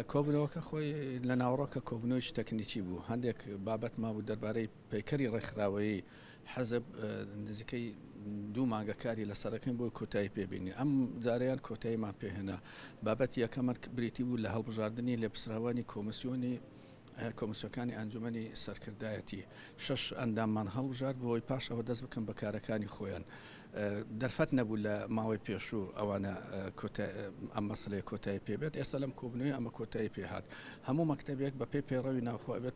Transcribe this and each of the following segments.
کۆبنەوەکە خۆی لە ناوڕۆکە کۆبنەوەی تەکنیکی بوو هەندێک بابەت مابوو دەربارەی پیکەری ڕێکخراوەیی حەزب نزیکەی دوو مانگەکاری لە سەرەکەین بۆ کۆتایی پێبینی ئەم جاریان کۆتاییمان پێهێنا بابەت یەکەمە بریتی بوو لە هەڵبژاردننی لە پسراوانی کۆمسیۆنی کۆمسیۆکانی ئەنجومەنی سەرکردایەتی 6 ئەنداممان هەڵبژار بۆی پاشەوە دەست بکەم بە کارەکانی خۆیان دەرفەت نەبوو لە ماوەی پێشوو ئەوانە ئەم مەسلەیە کۆتایی پێبێت ئێستا لەم کۆبنەوەی ئەمە کۆتایی پێهات هەموو مەکتەبێک بە پێی پەیڕەوی ناوخۆ بێت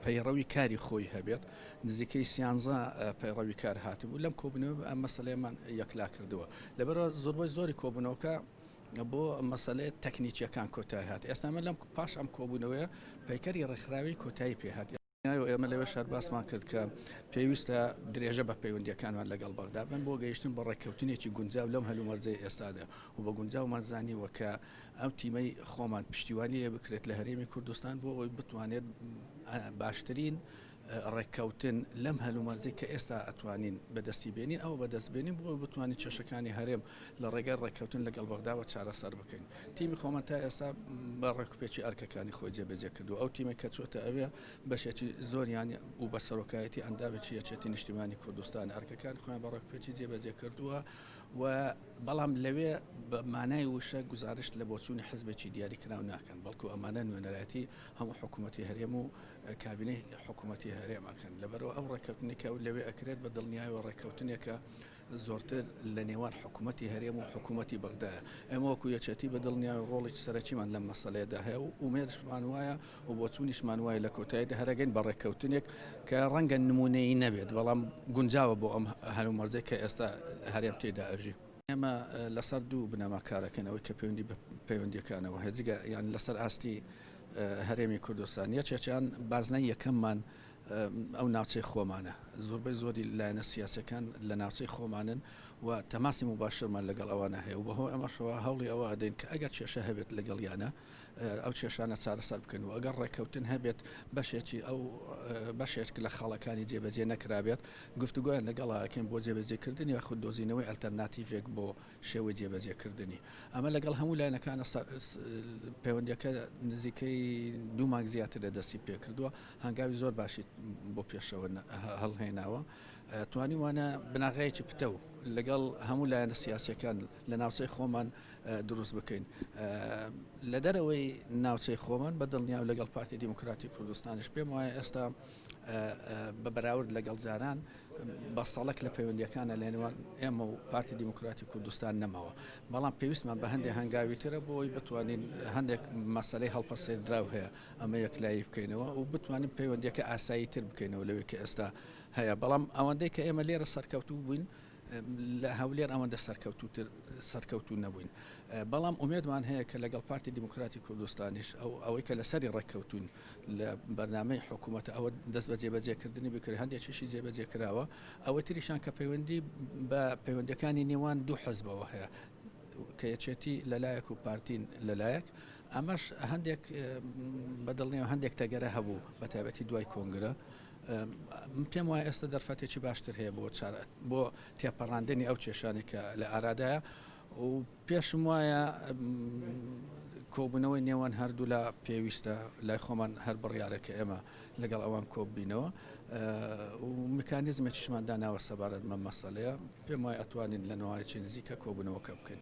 پەیڕەوی کاری خۆی هەبێت نزیکەی سیانزە پەیڕەوی کار هاتبوو لەم کۆبنەوە ئەم مەسلەیەمان یەکلا کردووە لەبەرەوە زۆربەی زۆری کۆبنەوەکە بۆ مەسلەیە تەکنیکیەکان کۆتایی هات ئێستامە لەم پاش ئەم کۆبوونەوەیە پیکەری ڕێکخراوی کۆتایی پێهات ئێمە لەوێ شار باسمان کرد کە پێویستە درێژە بە پەیوەندیەکانمان لەگەڵ بەغدا بن بۆ گەیشتن بە ڕێککەوتنێکی گونجاو لەم هەلومەرجەی ئێستادا و بە گونجاومان زانیوە کە ئەو تیمەی خۆمان پشتیوانی لێ بکرێت لە هەرێمی کوردستان بۆ ئەوی بتوانێت باشترین ڕێککەوتن لەم هەلومەرجەی کە ئێستا ئەتوانین بەدەستی بێنین ئەو بەدەستبێنین بۆ بتوانین کێشەکانی هەرێم لە ڕێگەی ڕێککەوتن لەگەڵ بەغداوە چارەسەر بکەین تیمی خۆمان تا ئێستا بە ڕێکوپێکی ئەرکەکانی خۆی جێبەجێ کردو ئەو تیمە کە چۆتە ئەوێ بەشێکی زۆریان و بە سەرۆکایەتی ئەندامێکی یەکێتی نیشتیمانی کوردستان ئەرکەکان خۆیان بە ڕێکوپێکی جێبەجێ کردووە و بەڵام لەوێ بە مانای وشە گزارش لە بۆچوونی حزبێکی دیاری کراو ناکەن بەڵکو ئەمانە نوێنەراتی هەموو حکوومەتی هەرێم و کابینەی حکوومەتی هەرێمەکەن لەبەرەوە ئەو ڕێککەوتنێکە و لەوێ ئەکرێت بە دڵنیایەوە ڕێککەوتنێکە زۆرتر لە نێوان حکوومەتی هەرێم و حکوومەتی بەغدایە ئەمە وەکو یەکێتی بە دڵنیای ڕۆڵی سەرەکیمان لەم مەسەلەیەدا هەیە و ئومێدشمان وایە و بۆچوونیشمان وایە لە کۆتاییدا هەرەگەین بە ڕێککەوتنێک کە ڕەنگە نمونەیی نەبێت بەڵام گونجاوە بۆ ئەم هەلومەرجەی کە ئێستا هەرێم تێدا ئەژی ئێمە لەسەر دوو بنەماکارەکەنەوەی کە پەیوەندی بە پەیوەندیەکانەوە هەجگە یان لەسەر ئاستی هەرێمی کوردستان یەکێکیان بازنای یەکەممان ئەو ناوچەی خۆمانە زۆربەی زۆری لایەنە سیاسەکان لە ناوچەی خۆمانن و تەماسی مباشرمان لەگەڵ ئەوانە هەیە و بەهۆی ئەمەشەوە هەوڵی ئەوە ئەدەین کە ئەگەر کێشە هەبێت لەگەڵیانە ئەو کێشانە چارەسەر بکەن و ئەگەر ڕێککەوتن هەبێت بەشێکی ئەو بەشێک لە خاڵەکانی جێبەجێ نەکرابێت گفتوگویان لەگەڵاکەین بۆ جێبەجێکردنی یاخود دۆزینەوەی ئەلتەرناتیڤێک بۆ شێوەی جێبەجێکردنی ئەمە لەگەڵ هەموو لایەنەکانە پەیوەندیەکە نزیکەی دوو مانگ زیاتر لە دەستی پێکردووە هەنگاوی زۆر باشی بۆ پێشەوە هەڵهێناوە توانیوانە بناغەیەکی پتە و لەگەڵ هەموو لایەنە سیاسیەکان لە ناوچەی خۆمان دروست بکەین لە دەرەوەی ناوچەی خۆمان بە دڵنیاو لەگەڵ پارتی دیموکراتی کوردستانش پێم وایە ئێستا بە بەراورد لەگەڵ جاران بەستەڵک لە پەیوەندیەکانە لە نێوان ئێمە و پارتی دیموکراتی کوردستان نەماوە بەڵام پێویستمان بە هەندێک هەنگاوی ترە بۆی بتوانین هەندێک مەسەلەی هەڵپەسێر دراو هەیە ئەمە یەکلایی بکەینەوە و بتوانین پەیوەندیەکە ئاسایی تر بکەینەوە لەوەی کە ئێستا هەیە بەڵام ئەوەندەی کە ئێمە لێرە سەرکەوتوو بووین لە هەولێر ئەوەندە سەرکەوتو نەبووین بەڵام ئومێدمان هەیە کە لەگەڵ پارتی دیموکراتی کوردستانیش ئەوەی کە لەسەری ڕێککەوتون لە بەرنامەی حکوومەتە ئەوە دەست بە جێبەجێکردنی بکرد هەندێکیشی جێبەجێ کراوە ئەوە تریشان کە پەیوەندی بە پەیوەندەکانی نێوان دوو حەزبەوە هەیە کە یەکێتی لەلایەک و پارتین لەلایەک ئەمەش هەندێک بەدڵنیەوە هەندێک تەگەرە هەبوو بە تایبەتی دوای کۆنگرە پێم وایە ئێستا دەرفەتێکی باشتر هەیە بۆ تێپەڕاندنی ئەو کێشانی کە لە ئارادایە و پێشم وایە کۆبوونەوەی نێوان هەردوو لە پێویستە لای خۆمان هەر بڕیارێکە ئێمە لەگەڵ ئەوان کۆببینەوە و میکانیزمێکیشمان داناوە سەبارەت مە مەسەلەیە پێم وایە ئەتوانین لە نەوایەکی نزیکە کۆبوونەوەکە بکەین